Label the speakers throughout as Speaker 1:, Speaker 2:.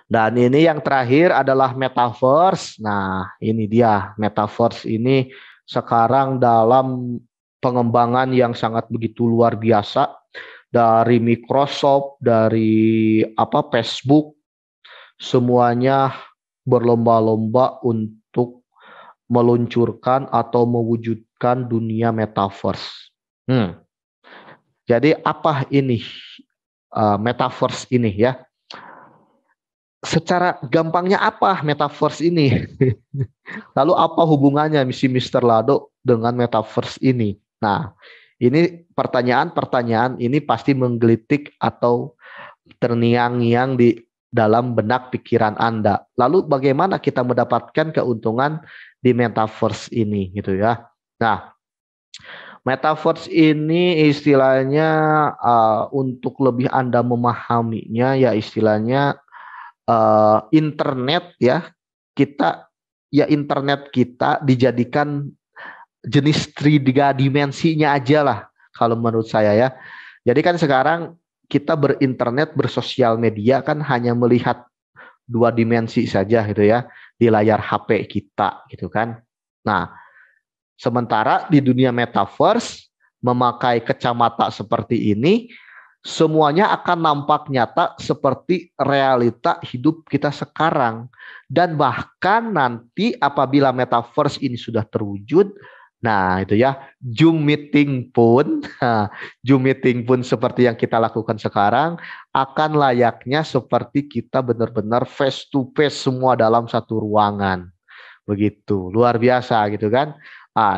Speaker 1: Dan ini yang terakhir adalah metaverse. Nah, ini dia metaverse ini sekarang dalam pengembangan yang sangat begitu luar biasa dari Microsoft, dari Facebook, semuanya berlomba-lomba untuk meluncurkan atau mewujudkan dunia metaverse. Jadi apa ini metaverse ini ya? Secara gampangnya apa metaverse ini? Lalu apa hubungannya misi Mister Lado dengan metaverse ini? Nah, ini pertanyaan-pertanyaan ini pasti menggelitik atau terngiang-ngiang di dalam benak pikiran Anda. Lalu bagaimana kita mendapatkan keuntungan di metaverse ini gitu ya. Nah, metaverse ini istilahnya untuk lebih Anda memahaminya ya istilahnya internet ya internet kita dijadikan jenis tiga dimensinya aja lah kalau menurut saya ya. Jadi kan sekarang kita berinternet bersosial media kan hanya melihat dua dimensi saja gitu ya di layar HP kita gitu kan. Nah, sementara di dunia metaverse memakai kacamata seperti ini semuanya akan nampak nyata seperti realita hidup kita sekarang. Dan bahkan nanti apabila metaverse ini sudah terwujud, nah itu ya, Zoom meeting pun seperti yang kita lakukan sekarang, akan layaknya seperti kita benar-benar face to face semua dalam satu ruangan. Begitu, luar biasa gitu kan.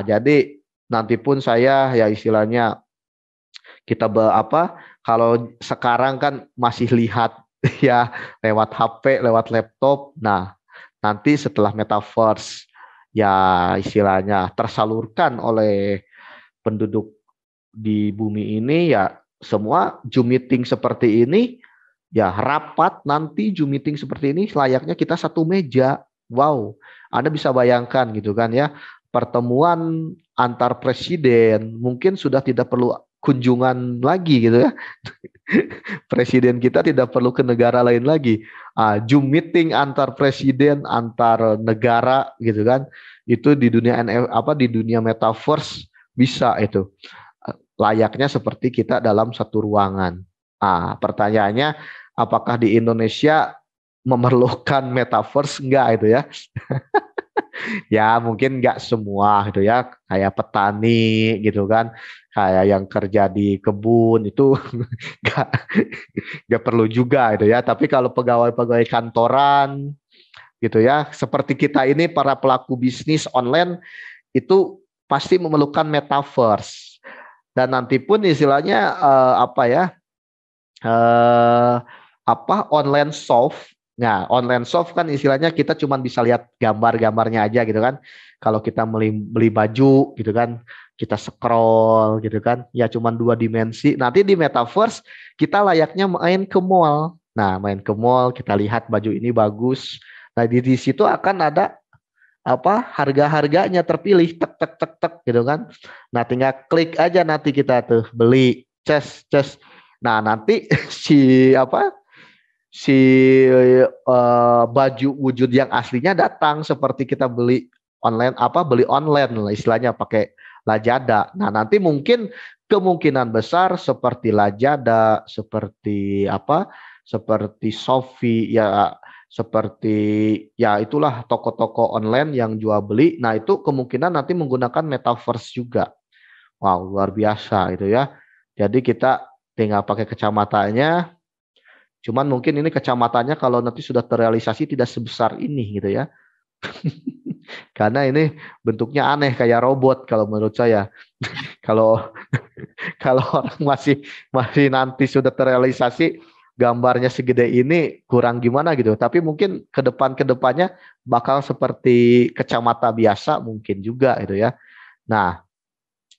Speaker 1: Jadi nanti pun saya ya istilahnya kita kalau sekarang kan masih lihat ya lewat HP, lewat laptop. Nah, nanti setelah metaverse ya istilahnya tersalurkan oleh penduduk di bumi ini ya semua Zoom meeting seperti ini ya rapat nanti Zoom meeting seperti ini layaknya kita satu meja. Wow, Anda bisa bayangkan gitu kan ya pertemuan antar presiden mungkin sudah tidak perlu kunjungan lagi gitu ya. Presiden kita tidak perlu ke negara lain lagi. Zoom meeting antar presiden, antar negara gitu kan. Itu di dunia di dunia metaverse bisa itu. Layaknya seperti kita dalam satu ruangan. Pertanyaannya apakah di Indonesia memerlukan metaverse? Enggak itu ya. Ya mungkin nggak semua gitu ya, kayak petani gitu kan, kayak yang kerja di kebun itu nggak nggak perlu juga gitu ya. Tapi kalau pegawai-pegawai kantoran gitu ya, seperti kita ini para pelaku bisnis online itu pasti memerlukan metaverse. Dan nanti pun istilahnya eh, online shop. Nah, online shop kan istilahnya kita cuma bisa lihat gambar-gambarnya aja gitu kan. Kalau kita beli baju gitu kan, kita scroll gitu kan, ya cuma dua dimensi. Nanti di metaverse kita layaknya main ke mall. Nah, main ke mall kita lihat baju ini bagus. Nah, di situ akan ada harga-harganya terpilih tek tek tek tek gitu kan. Nah, tinggal klik aja nanti kita tuh beli ces. Nah, nanti si si baju wujud yang aslinya datang seperti kita beli online lah istilahnya pakai Lazada. Nah, nanti mungkin kemungkinan besar seperti Lazada, seperti Shopee ya, seperti ya itulah toko-toko online yang jual beli. Nah, itu kemungkinan nanti menggunakan metaverse juga. Wow, luar biasa itu ya. Jadi kita tinggal pakai kacamatanya. Cuman mungkin ini kacamatanya kalau nanti sudah terrealisasi tidak sebesar ini gitu ya. Karena ini bentuknya aneh kayak robot kalau menurut saya. Kalau kalau orang masih nanti sudah terrealisasi gambarnya segede ini kurang gimana gitu. Tapi mungkin ke depannya bakal seperti kacamata biasa mungkin juga gitu ya. Nah,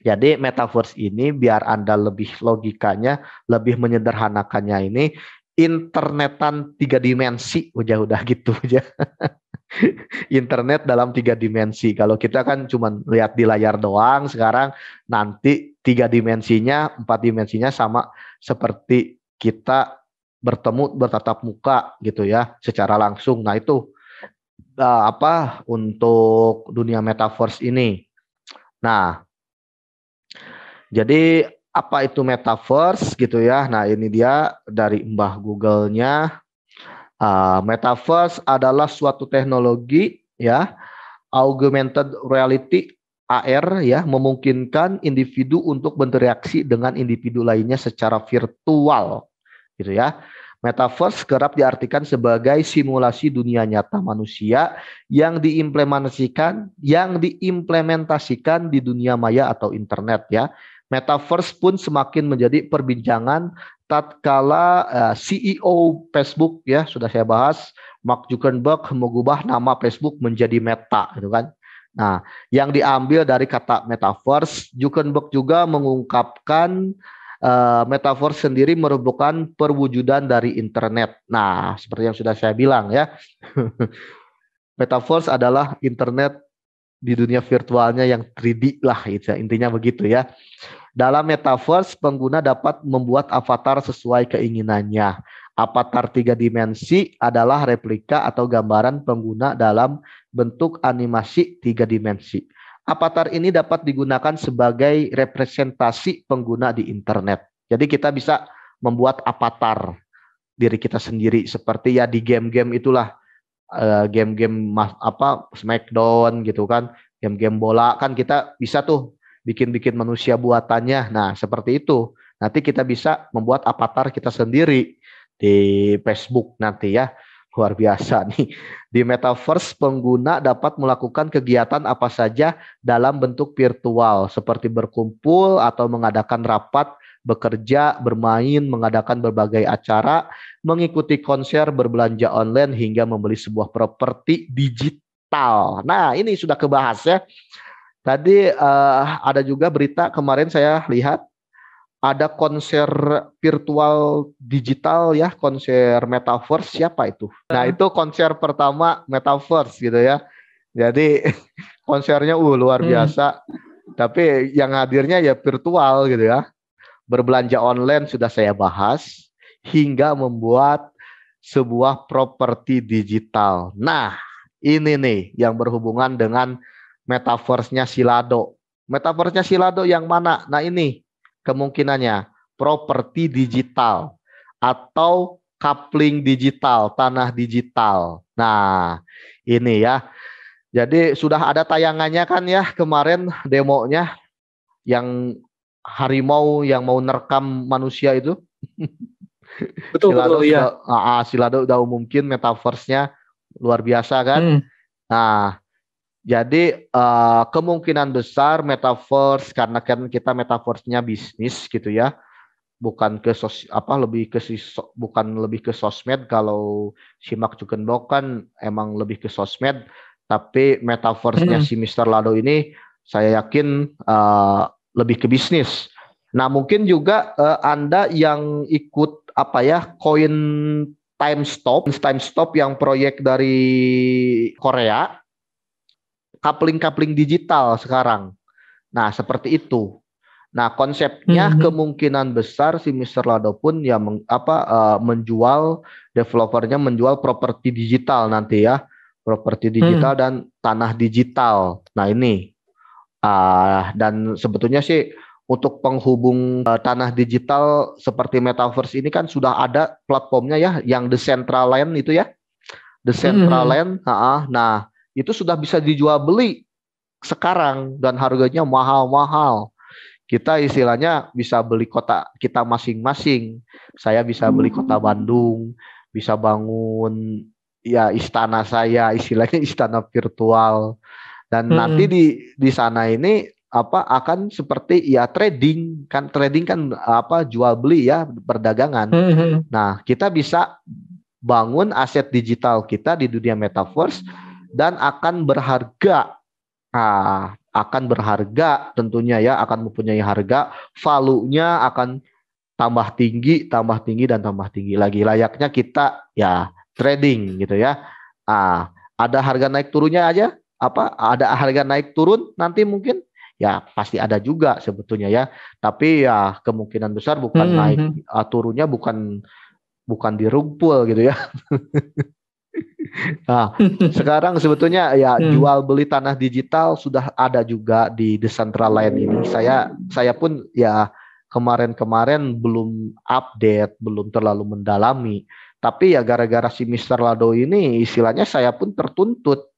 Speaker 1: jadi metaverse ini biar Anda lebih logikanya, lebih menyederhanakannya ini internetan tiga dimensi, udah gitu aja. Internet dalam tiga dimensi. Kalau kita kan cuma lihat di layar doang, sekarang nanti tiga dimensinya, empat dimensinya sama seperti kita bertemu bertatap muka gitu ya secara langsung. Nah itu untuk dunia metaverse ini. Nah, jadi apa itu metaverse gitu ya? Nah ini dia dari Mbah Google-nya. Metaverse adalah suatu teknologi ya augmented reality AR ya memungkinkan individu untuk berinteraksi dengan individu lainnya secara virtual gitu ya. Metaverse kerap diartikan sebagai simulasi dunia nyata manusia yang diimplementasikan di dunia maya atau internet ya. Metaverse pun semakin menjadi perbincangan tatkala CEO Facebook ya sudah saya bahas, Mark Zuckerberg mengubah nama Facebook menjadi Meta gitu kan. Nah, yang diambil dari kata metaverse, Zuckerberg juga mengungkapkan metaverse sendiri merupakan perwujudan dari internet. Nah, seperti yang sudah saya bilang ya, metaverse adalah internet di dunia virtualnya yang 3D lah, gitu, intinya begitu ya. Dalam metaverse, pengguna dapat membuat avatar sesuai keinginannya. Avatar 3 dimensi adalah replika atau gambaran pengguna dalam bentuk animasi 3 dimensi. Avatar ini dapat digunakan sebagai representasi pengguna di internet. Jadi kita bisa membuat avatar diri kita sendiri seperti ya di game-game itulah, game-game Smackdown gitu kan, game-game bola kan kita bisa tuh bikin-bikin manusia buatannya. Nah, seperti itu. Nanti kita bisa membuat avatar kita sendiri di Facebook nanti ya. Luar biasa nih. Di metaverse, pengguna dapat melakukan kegiatan apa saja dalam bentuk virtual, seperti berkumpul atau mengadakan rapat, bekerja, bermain, mengadakan berbagai acara, mengikuti konser, berbelanja online, hingga membeli sebuah properti digital. Nah, ini sudah kebahas ya. Tadi ada juga berita kemarin saya lihat ada konser virtual digital ya, konser metaverse, siapa itu? Nah, itu konser pertama metaverse gitu ya. Jadi konsernya luar biasa. Tapi yang hadirnya ya virtual gitu ya. Berbelanja online sudah saya bahas hingga membuat sebuah properti digital. Nah, ini nih yang berhubungan dengan metaverse-nya Silado. Metaverse-nya Silado yang mana? Nah, ini kemungkinannya properti digital atau coupling digital, tanah digital. Nah, ini ya. Jadi sudah ada tayangannya kan ya kemarin demonya yang harimau yang mau nerekam manusia itu.
Speaker 2: Betul,
Speaker 1: Silado
Speaker 2: betul,
Speaker 1: sudah
Speaker 2: iya.
Speaker 1: Silado udah umumkin metaverse-nya luar biasa kan. Nah, jadi kemungkinan besar metaverse karena kan kita metaverse-nya bisnis gitu ya, bukan ke bukan lebih ke sosmed. Kalau si Mark Zuckerberg kan emang lebih ke sosmed, tapi metaverse-nya si Mr. Lado ini saya yakin lebih ke bisnis. Nah, mungkin juga Anda yang ikut koin time stop yang proyek dari Korea, coupling digital sekarang. Nah, seperti itu. Nah, konsepnya kemungkinan besar si Mr. Lado pun ya menjual, developernya menjual properti digital nanti ya, properti digital dan tanah digital. Nah, ini dan sebetulnya sih untuk penghubung tanah digital seperti metaverse ini kan sudah ada platformnya ya, yang Decentraland itu ya, Decentraland. Nah, itu sudah bisa dijual beli sekarang dan harganya mahal-mahal. Kita istilahnya bisa beli kota kita masing-masing. Saya bisa beli kota Bandung, bisa bangun ya istana saya, istilahnya istana virtual. Dan nanti di sana ini akan seperti ya trading kan jual beli ya, perdagangan. Nah, kita bisa bangun aset digital kita di dunia metaverse dan akan berharga. Akan berharga tentunya ya, akan mempunyai harga, value-nya akan tambah tinggi dan tambah tinggi lagi, layaknya kita ya trading gitu ya. Ada harga naik turunnya aja, ada harga naik turun nanti mungkin ya pasti ada juga sebetulnya ya, tapi ya kemungkinan besar bukan naik turunnya bukan bukan di rug pull gitu ya. Nah, sekarang sebetulnya ya jual beli tanah digital sudah ada juga di Decentraland ini. Saya pun ya kemarin-kemarin belum update, belum terlalu mendalami. Tapi ya gara-gara si Mister Lado ini istilahnya saya pun tertuntut.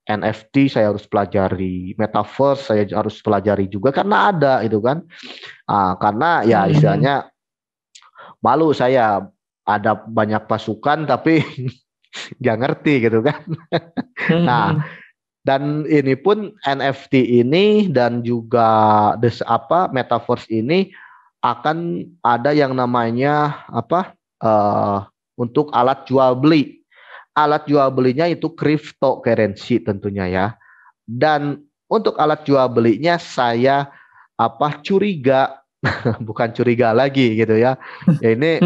Speaker 1: NFT saya harus pelajari, Metaverse saya harus pelajari juga karena ada itu kan. Karena ya istilahnya malu saya ada banyak pasukan tapi nggak ngerti gitu kan. Nah, dan ini pun NFT ini dan juga Metaverse ini akan ada yang namanya untuk alat jual beli. Alat jual belinya itu cryptocurrency tentunya ya. Dan untuk alat jual belinya saya curiga bukan curiga lagi gitu ya. Ya ini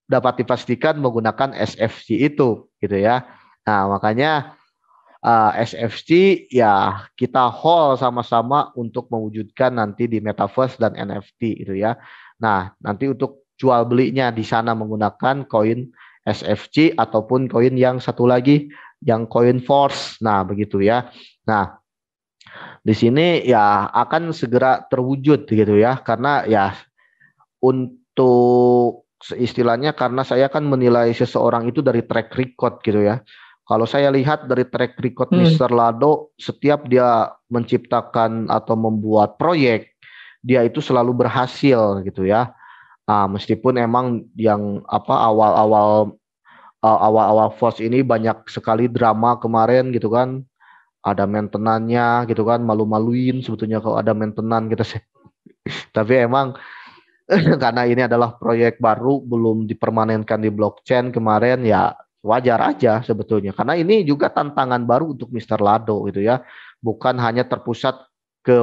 Speaker 1: dapat dipastikan menggunakan SFC itu gitu ya. Nah, makanya SFC ya kita haul sama-sama untuk mewujudkan nanti di Metaverse dan NFT gitu ya. Nah, nanti untuk jual belinya di sana menggunakan koin SFC ataupun koin yang satu lagi yang koin Force. Nah, begitu ya. Nah, di sini ya akan segera terwujud gitu ya karena ya untuk istilahnya karena saya kan menilai seseorang itu dari track record gitu ya. Kalau saya lihat dari track record Mister Lado, setiap dia menciptakan atau membuat proyek, dia itu selalu berhasil gitu ya. Meskipun emang yang awal-awal Force ini banyak sekali drama kemarin gitu kan. Ada maintenance-nya gitu kan, malu-maluin sebetulnya kalau ada maintenance kita sih. Tapi emang karena ini adalah proyek baru belum dipermanenkan di blockchain kemarin ya wajar aja sebetulnya karena ini juga tantangan baru untuk Mister Lado gitu ya, bukan hanya terpusat ke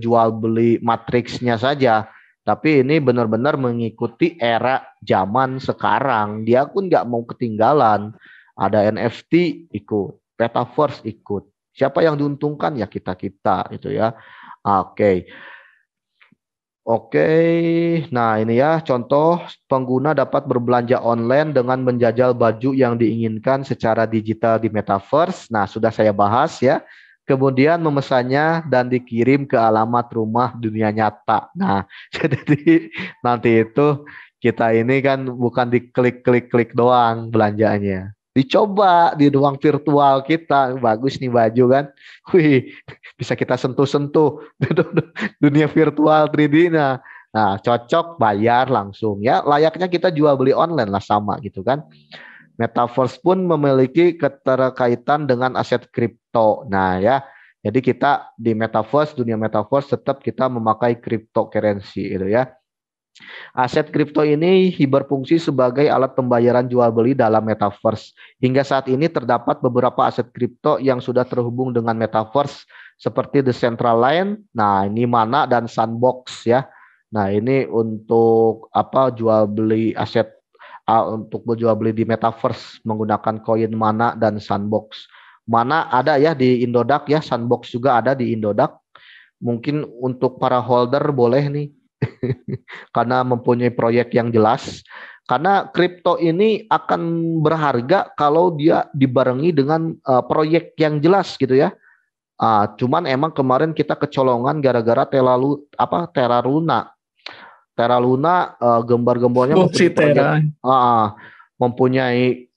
Speaker 1: jual beli matriksnya saja tapi ini benar-benar mengikuti era zaman sekarang. Dia pun nggak mau ketinggalan, ada NFT ikut, Metaverse ikut, siapa yang diuntungkan ya kita gitu ya. Oke, nah ini ya contoh pengguna dapat berbelanja online dengan menjajal baju yang diinginkan secara digital di Metaverse. Nah, sudah saya bahas ya. Kemudian memesannya dan dikirim ke alamat rumah dunia nyata. Nah, jadi nanti itu kita ini kan bukan diklik-klik-klik doang belanjanya. Dicoba di ruang virtual kita, bagus nih baju kan. Wih, bisa kita sentuh-sentuh dunia virtual 3D. Nah, cocok bayar langsung ya. Layaknya kita jual beli online lah sama gitu kan. Metaverse pun memiliki keterkaitan dengan aset kripto. Nah ya, jadi kita di Metaverse, dunia Metaverse tetap kita memakai cryptocurrency gitu ya. Aset kripto ini berfungsi sebagai alat pembayaran jual beli dalam Metaverse. Hingga saat ini terdapat beberapa aset kripto yang sudah terhubung dengan Metaverse seperti Decentraland. Nah, ini Mana dan Sandbox ya. Nah, ini untuk jual beli aset untuk jual beli di Metaverse menggunakan koin Mana dan Sandbox. Mana ada ya di Indodax ya, Sandbox juga ada di Indodax. Mungkin untuk para holder boleh nih. Karena mempunyai proyek yang jelas. Karena kripto ini akan berharga kalau dia dibarengi dengan proyek yang jelas gitu ya. Cuman emang kemarin kita kecolongan gara-gara Terra Luna. Terra Luna gembar-gembornya mempunyai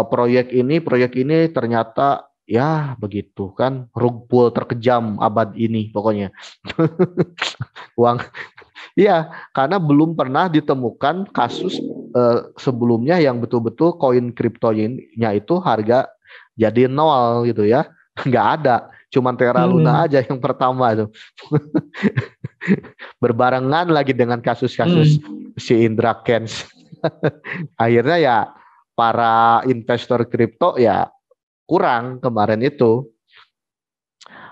Speaker 1: proyek ini ternyata ya begitu kan, rug pull terkejam abad ini pokoknya. Uang. Iya, karena belum pernah ditemukan kasus sebelumnya yang betul-betul koin kriptonya itu harga jadi nol gitu ya. Nggak ada, cuman Terra Luna aja yang pertama itu. Berbarengan lagi dengan kasus-kasus si Indra Kents. Akhirnya ya para investor kripto ya kurang kemarin itu.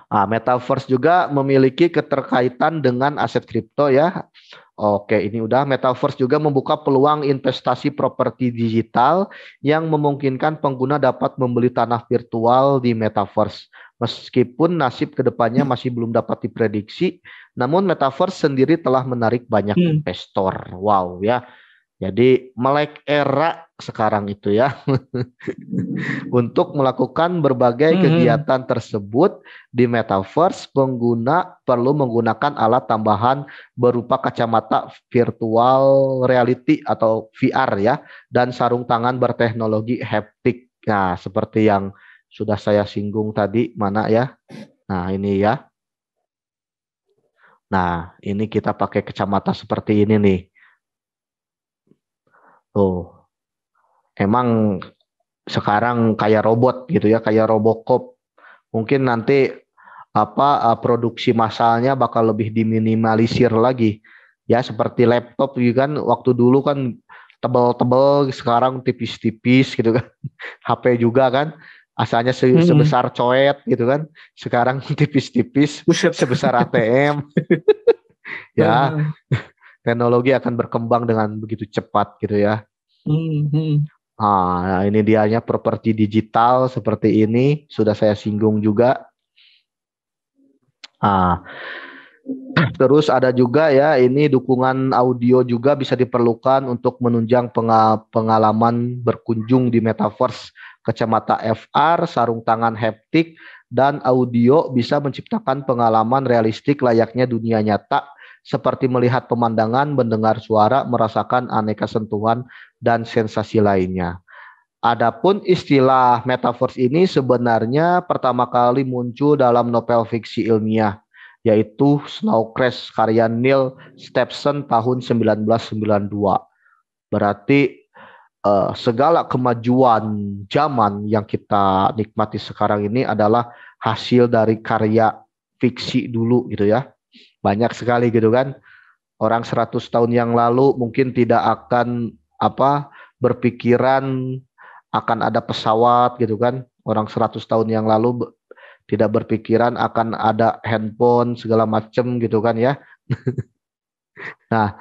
Speaker 1: Metaverse juga memiliki keterkaitan dengan aset kripto ya. Oke, ini udah. Metaverse juga membuka peluang investasi properti digital yang memungkinkan pengguna dapat membeli tanah virtual di Metaverse. Meskipun nasib kedepannya masih belum dapat diprediksi, namun Metaverse sendiri telah menarik banyak investor. Wow ya. Jadi melek era sekarang itu ya. Untuk melakukan berbagai kegiatan tersebut di metaverse, pengguna perlu menggunakan alat tambahan berupa kacamata virtual reality atau VR ya, dan sarung tangan berteknologi haptik. Nah, seperti yang sudah saya singgung tadi, mana ya? Nah, ini ya. Nah, ini kita pakai kacamata seperti ini nih. Tuh, emang sekarang kayak robot gitu ya, kayak Robocop. Mungkin nanti produksi massalnya bakal lebih diminimalisir lagi. Ya, seperti laptop gitu kan, waktu dulu kan tebel-tebel, sekarang tipis-tipis gitu kan. HP juga kan, asalnya sebesar coet gitu kan, sekarang tipis-tipis sebesar ATM. Ya, teknologi akan berkembang dengan begitu cepat gitu ya. Nah, ini dianya properti digital seperti ini, sudah saya singgung juga. Nah, terus ada juga ya, ini dukungan audio juga bisa diperlukan untuk menunjang pengalaman berkunjung di metaverse. Kacamata VR, sarung tangan haptik, dan audio bisa menciptakan pengalaman realistik layaknya dunia nyata, seperti melihat pemandangan, mendengar suara, merasakan aneka sentuhan, dan sensasi lainnya. Adapun istilah metaverse ini sebenarnya pertama kali muncul dalam novel fiksi ilmiah, yaitu Snow Crash karya Neil Stephenson tahun 1992. Berarti segala kemajuan zaman yang kita nikmati sekarang ini adalah hasil dari karya fiksi dulu gitu ya. Banyak sekali gitu kan. Orang 100 tahun yang lalu mungkin tidak akan berpikiran akan ada pesawat gitu kan. Orang 100 tahun yang lalu tidak berpikiran akan ada handphone segala macam gitu kan ya. Nah,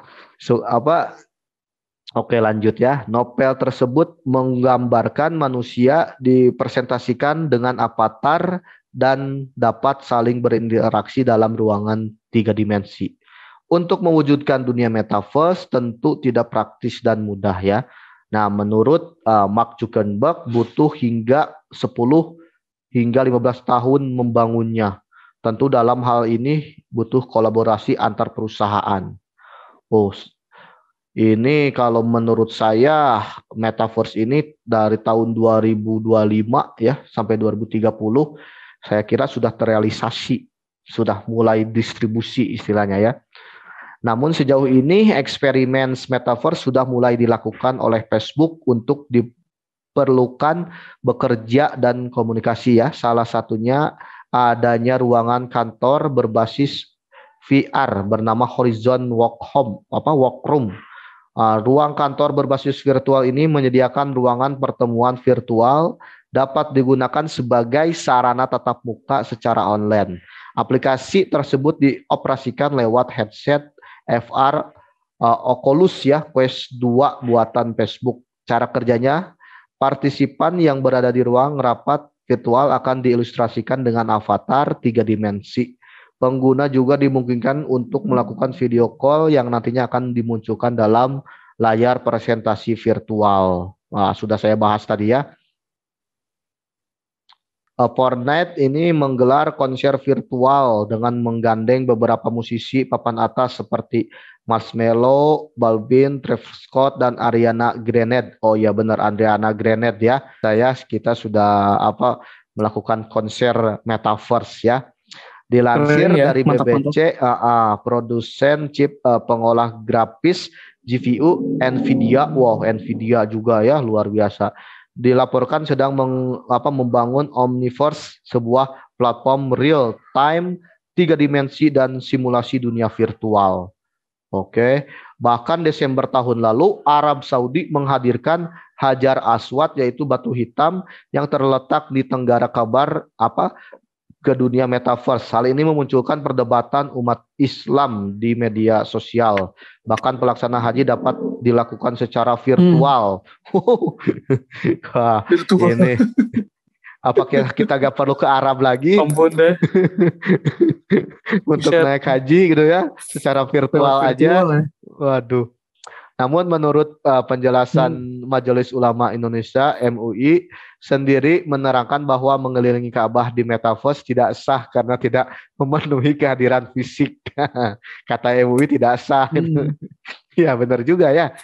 Speaker 1: oke, lanjut ya. Novel tersebut menggambarkan manusia dipresentasikan dengan avatar dan dapat saling berinteraksi dalam ruangan 3 dimensi. Untuk mewujudkan dunia metaverse tentu tidak praktis dan mudah ya. Nah, menurut Mark Zuckerberg butuh hingga 10 hingga 15 tahun membangunnya. Tentu dalam hal ini butuh kolaborasi antar perusahaan. Oh, ini kalau menurut saya metaverse ini dari tahun 2025 ya sampai 2030 saya kira sudah terrealisasi, sudah mulai distribusi istilahnya ya. Namun sejauh ini eksperimen metaverse sudah mulai dilakukan oleh Facebook untuk diperlukan bekerja dan komunikasi ya. Salah satunya adanya ruangan kantor berbasis VR bernama Horizon Workroom. Ruang kantor berbasis virtual ini menyediakan ruangan pertemuan virtual dapat digunakan sebagai sarana tatap muka secara online. Aplikasi tersebut dioperasikan lewat headset VR Oculus ya, Quest 2 buatan Facebook. Cara kerjanya, partisipan yang berada di ruang rapat virtual akan diilustrasikan dengan avatar 3 dimensi. Pengguna juga dimungkinkan untuk melakukan video call yang nantinya akan dimunculkan dalam layar presentasi virtual. Nah, sudah saya bahas tadi ya. Fortnite ini menggelar konser virtual dengan menggandeng beberapa musisi papan atas seperti Marshmello, Balvin, Travis Scott, dan Ariana Grande. Oh ya benar, Ariana Grande ya. Kita sudah melakukan konser metaverse ya. Dilansir dari BBC, produsen chip pengolah grafis GPU Nvidia, Nvidia juga ya, luar biasa. Dilaporkan sedang membangun Omniverse, sebuah platform real time 3 dimensi dan simulasi dunia virtual. Oke, bahkan Desember tahun lalu Arab Saudi menghadirkan Hajar Aswad, yaitu batu hitam yang terletak di Tenggara Kabar ke dunia metaverse. Hal ini memunculkan perdebatan umat Islam di media sosial. Bahkan pelaksanaan haji dapat dilakukan secara virtual.
Speaker 2: Virtual.
Speaker 1: Ini apakah kita gak perlu ke Arab lagi?
Speaker 2: Ampun deh.
Speaker 1: Untuk naik haji gitu ya, secara virtual aja.
Speaker 2: Ya.
Speaker 1: Waduh. Namun menurut penjelasan Majelis Ulama Indonesia (MUI) sendiri menerangkan bahwa mengelilingi Ka'bah di metaverse tidak sah karena tidak memenuhi kehadiran fisik. Kata MUI tidak sah. Ya benar juga ya.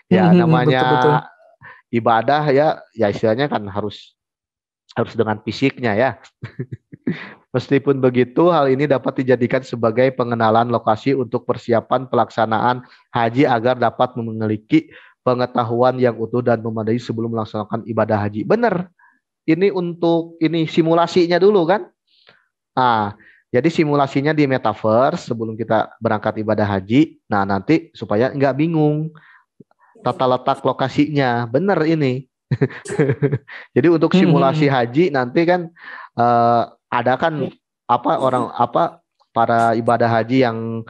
Speaker 1: Ya namanya
Speaker 2: Betul-betul.
Speaker 1: ibadah ya istilahnya kan harus dengan fisiknya ya. Meskipun begitu, hal ini dapat dijadikan sebagai pengenalan lokasi untuk persiapan pelaksanaan haji agar dapat memiliki pengetahuan yang utuh dan memadai sebelum melaksanakan ibadah haji. Benar, ini untuk simulasinya dulu kan? Nah, jadi simulasinya di metaverse sebelum kita berangkat ibadah haji. Nah, nanti supaya nggak bingung tata letak lokasinya. Benar ini. Jadi untuk simulasi haji nanti kan ada kan para ibadah haji yang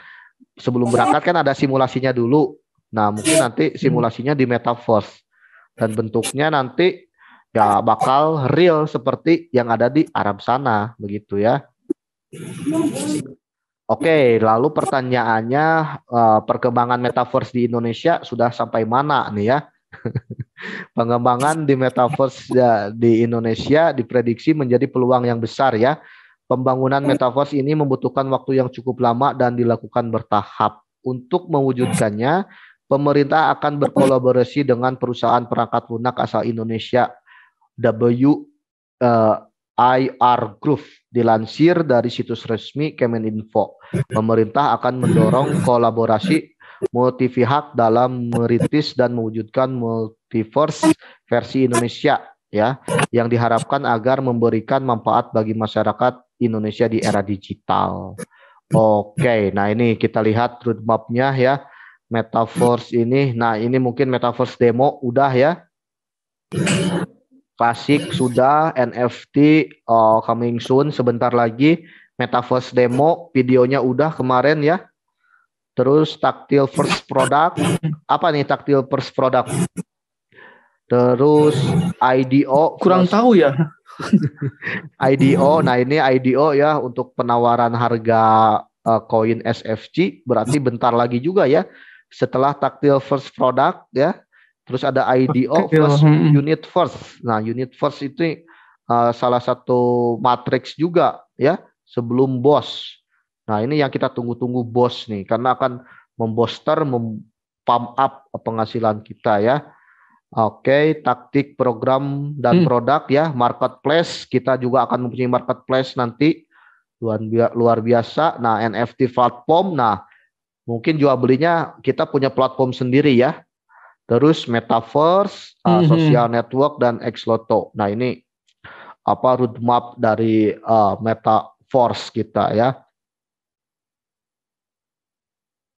Speaker 1: sebelum berangkat kan ada simulasinya dulu. Nah, mungkin nanti simulasinya di metaverse dan bentuknya nanti ya bakal real seperti yang ada di Arab sana begitu ya. Oke, lalu pertanyaannya perkembangan metaverse di Indonesia sudah sampai mana nih ya? Pengembangan di metaverse di Indonesia diprediksi menjadi peluang yang besar ya. Pembangunan metaverse ini membutuhkan waktu yang cukup lama dan dilakukan bertahap. Untuk mewujudkannya, pemerintah akan berkolaborasi dengan perusahaan perangkat lunak asal Indonesia WIR Group. Dilansir dari situs resmi Kemeninfo, pemerintah akan mendorong kolaborasi multipihak dalam merintis dan mewujudkan multiverse versi Indonesia ya, yang diharapkan agar memberikan manfaat bagi masyarakat Indonesia di era digital. Oke, nah ini kita lihat roadmap-nya ya, metaverse ini. Nah, ini mungkin metaverse demo udah ya. Klasik sudah, NFT coming soon sebentar lagi. Metaverse demo videonya udah kemarin ya. Terus tactile first product. Apa nih tactile first product? Terus IDO.
Speaker 2: Kurang tahu ya.
Speaker 1: IDO. Nah ini IDO ya untuk penawaran harga koin SFC. Berarti bentar lagi juga ya. Setelah tactile first product ya. Terus ada IDO plus unit first. Nah unit first itu salah satu matriks juga ya sebelum BOS. Nah ini yang kita tunggu-tunggu BOS nih karena akan membooster, pump up penghasilan kita ya. Oke, taktik program dan produk ya, marketplace kita juga akan mempunyai marketplace nanti luar biasa. Nah NFT platform, nah mungkin jual belinya kita punya platform sendiri ya. Terus metaverse, social network dan Xloto. Nah ini roadmap dari metaverse kita ya.